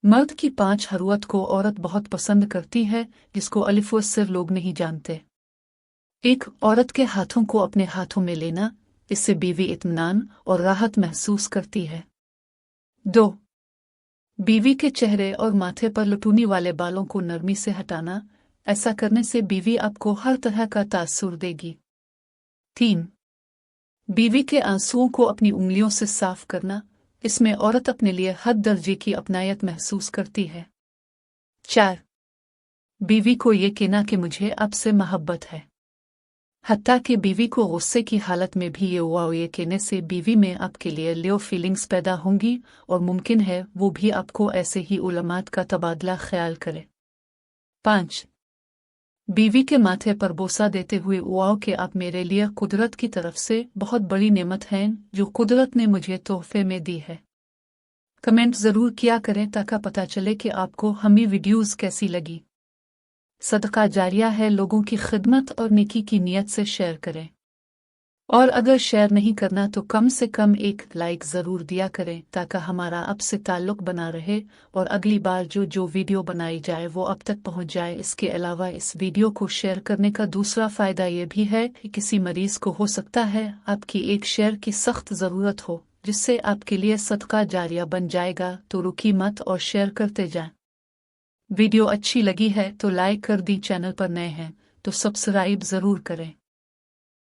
मर्द की 5 ज़रूरत को औरत बहुत पसंद करती है, जिसको अलिफ व सिर लोग नहीं जानते। 1. औरत के हाथों को अपने हाथों में लेना, इससे बीवी इत्मीनान और राहत महसूस करती है। 2. बीवी के चेहरे और माथे पर लटूनी वाले बालों को नरमी से हटाना, ऐसा करने से बीवी आपको हर तरह का तासुर देगी। 3. बीवी के आंसुओं को अपनी उंगलियों से साफ करना, इसमें औरत अपने लिए हद दर्जे की अपनायत महसूस करती है। 4. बीवी को ये कहना कि मुझे आपसे मोहब्बत है, हत्ता कि बीवी को गुस्से की हालत में भी ये कहने से बीवी में आपके लिए लियो फीलिंग्स पैदा होंगी और मुमकिन है वो भी आपको ऐसे ही उलमात का तबादला ख्याल करे। 5. बीवी के माथे पर बोसा देते हुए वाओ कि आप मेरे लिए कुदरत की तरफ से बहुत बड़ी नेमत हैं जो कुदरत ने मुझे तोहफे में दी है। कमेंट ज़रूर किया करें ताकि पता चले कि आपको हमी वीडियोज़ कैसी लगी। सदका जारिया है, लोगों की खिदमत और नेकी की नीयत से शेयर करें, और अगर शेयर नहीं करना तो कम से कम एक लाइक ज़रूर दिया करें ताकि हमारा आपसे ताल्लुक़ बना रहे और अगली बार जो वीडियो बनाई जाए वो अब तक पहुंच जाए। इसके अलावा इस वीडियो को शेयर करने का दूसरा फ़ायदा ये भी है कि किसी मरीज़ को हो सकता है आपकी एक शेयर की सख्त ज़रूरत हो, जिससे आपके लिए सदका जारिया बन जाएगा। तो रुकी मत और शेयर करते जाएं। वीडियो अच्छी लगी है तो लाइक कर दी, चैनल पर नए हैं तो सब्सक्राइब ज़रूर करें।